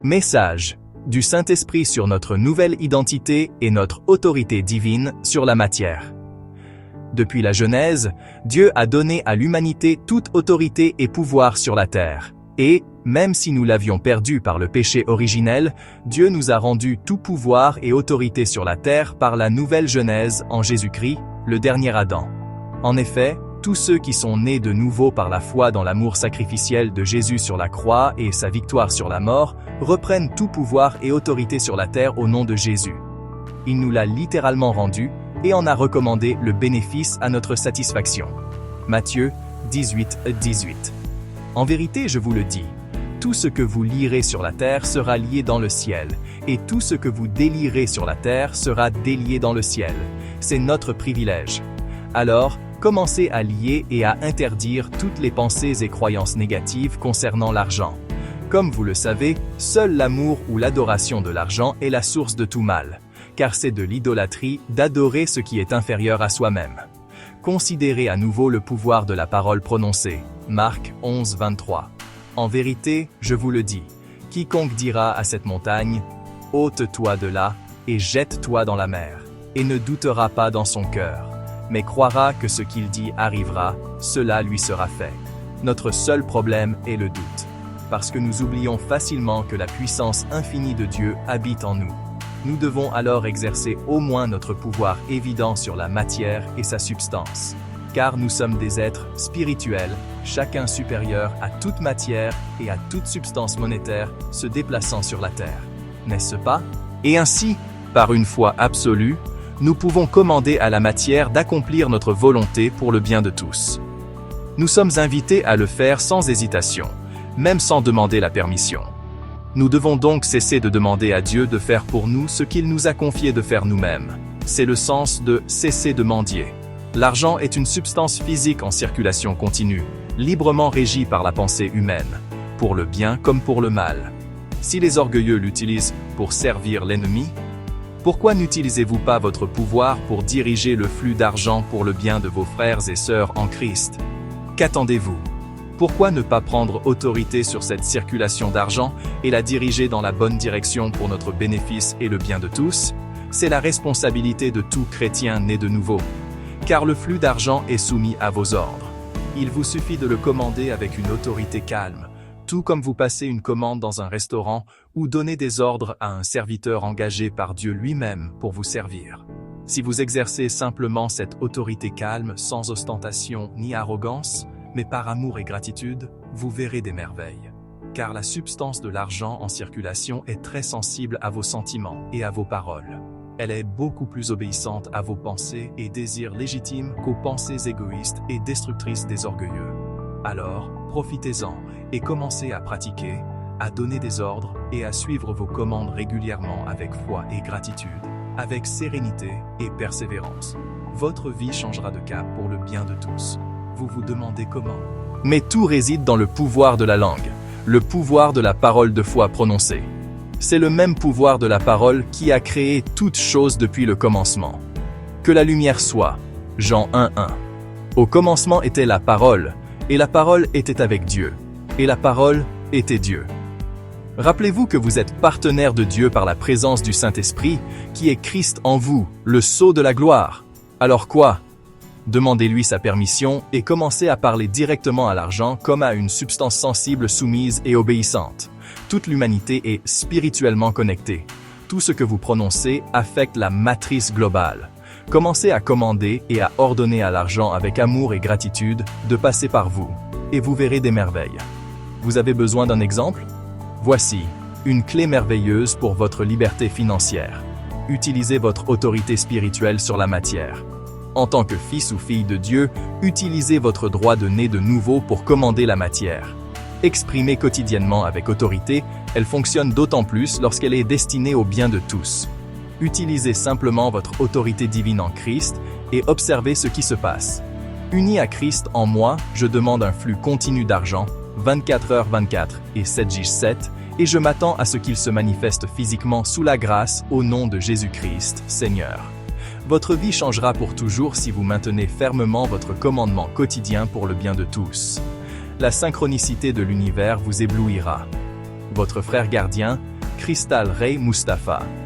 Message du Saint-Esprit sur notre nouvelle identité et notre autorité divine sur la matière. Depuis la Genèse, Dieu a donné à l'humanité toute autorité et pouvoir sur la terre. Et, même si nous l'avions perdu par le péché originel, Dieu nous a rendu tout pouvoir et autorité sur la terre par la nouvelle Genèse en Jésus-Christ, le dernier Adam. En effet, tous ceux qui sont nés de nouveau par la foi dans l'amour sacrificiel de Jésus sur la croix et sa victoire sur la mort, reprennent tout pouvoir et autorité sur la terre au nom de Jésus. Il nous l'a littéralement rendu et en a recommandé le bénéfice à notre satisfaction. Matthieu 18:18. En vérité, je vous le dis, tout ce que vous lierez sur la terre sera lié dans le ciel, et tout ce que vous délierez sur la terre sera délié dans le ciel. C'est notre privilège. Alors, commencez à lier et à interdire toutes les pensées et croyances négatives concernant l'argent. Comme vous le savez, seul l'amour ou l'adoration de l'argent est la source de tout mal, car c'est de l'idolâtrie d'adorer ce qui est inférieur à soi-même. Considérez à nouveau le pouvoir de la parole prononcée. Marc 11:23. En vérité, je vous le dis, quiconque dira à cette montagne, « Ôte-toi de là, et jette-toi dans la mer », et ne doutera pas dans son cœur, mais croira que ce qu'il dit arrivera, cela lui sera fait. Notre seul problème est le doute, parce que nous oublions facilement que la puissance infinie de Dieu habite en nous. Nous devons alors exercer au moins notre pouvoir évident sur la matière et sa substance. Car nous sommes des êtres spirituels, chacun supérieur à toute matière et à toute substance monétaire se déplaçant sur la terre. N'est-ce pas? Et ainsi, par une foi absolue, nous pouvons commander à la matière d'accomplir notre volonté pour le bien de tous. Nous sommes invités à le faire sans hésitation, même sans demander la permission. Nous devons donc cesser de demander à Dieu de faire pour nous ce qu'il nous a confié de faire nous-mêmes. C'est le sens de « cesser de mendier ». L'argent est une substance physique en circulation continue, librement régie par la pensée humaine, pour le bien comme pour le mal. Si les orgueilleux l'utilisent pour servir l'ennemi, pourquoi n'utilisez-vous pas votre pouvoir pour diriger le flux d'argent pour le bien de vos frères et sœurs en Christ? Qu'attendez-vous? Pourquoi ne pas prendre autorité sur cette circulation d'argent et la diriger dans la bonne direction pour notre bénéfice et le bien de tous? C'est la responsabilité de tout chrétien né de nouveau. Car le flux d'argent est soumis à vos ordres. Il vous suffit de le commander avec une autorité calme, tout comme vous passez une commande dans un restaurant ou donnez des ordres à un serviteur engagé par Dieu lui-même pour vous servir. Si vous exercez simplement cette autorité calme sans ostentation ni arrogance, mais par amour et gratitude, vous verrez des merveilles. Car la substance de l'argent en circulation est très sensible à vos sentiments et à vos paroles. Elle est beaucoup plus obéissante à vos pensées et désirs légitimes qu'aux pensées égoïstes et destructrices des orgueilleux. Alors, profitez-en et commencez à pratiquer, à donner des ordres et à suivre vos commandes régulièrement avec foi et gratitude, avec sérénité et persévérance. Votre vie changera de cap pour le bien de tous. Vous vous demandez comment? Mais tout réside dans le pouvoir de la langue, le pouvoir de la parole de foi prononcée. C'est le même pouvoir de la parole qui a créé toutes choses depuis le commencement. Que la lumière soit. Jean 1:1. Au commencement était la parole, et la parole était avec Dieu, et la parole était Dieu. Rappelez-vous que vous êtes partenaire de Dieu par la présence du Saint-Esprit, qui est Christ en vous, le sceau de la gloire. Alors quoi? Demandez-lui sa permission et commencez à parler directement à l'argent comme à une substance sensible soumise et obéissante. Toute l'humanité est spirituellement connectée. Tout ce que vous prononcez affecte la matrice globale. Commencez à commander et à ordonner à l'argent avec amour et gratitude de passer par vous, et vous verrez des merveilles. Vous avez besoin d'un exemple? Voici une clé merveilleuse pour votre liberté financière. Utilisez votre autorité spirituelle sur la matière. En tant que fils ou fille de Dieu, utilisez votre droit de né de nouveau pour commander la matière. Exprimée quotidiennement avec autorité, elle fonctionne d'autant plus lorsqu'elle est destinée au bien de tous. Utilisez simplement votre autorité divine en Christ et observez ce qui se passe. Uni à Christ en moi, je demande un flux continu d'argent, 24h24 et 7h7, et je m'attends à ce qu'il se manifeste physiquement sous la grâce au nom de Jésus-Christ, Seigneur. Votre vie changera pour toujours si vous maintenez fermement votre commandement quotidien pour le bien de tous. La synchronicité de l'univers vous éblouira. Votre frère gardien, Crystal Ray Mustafa.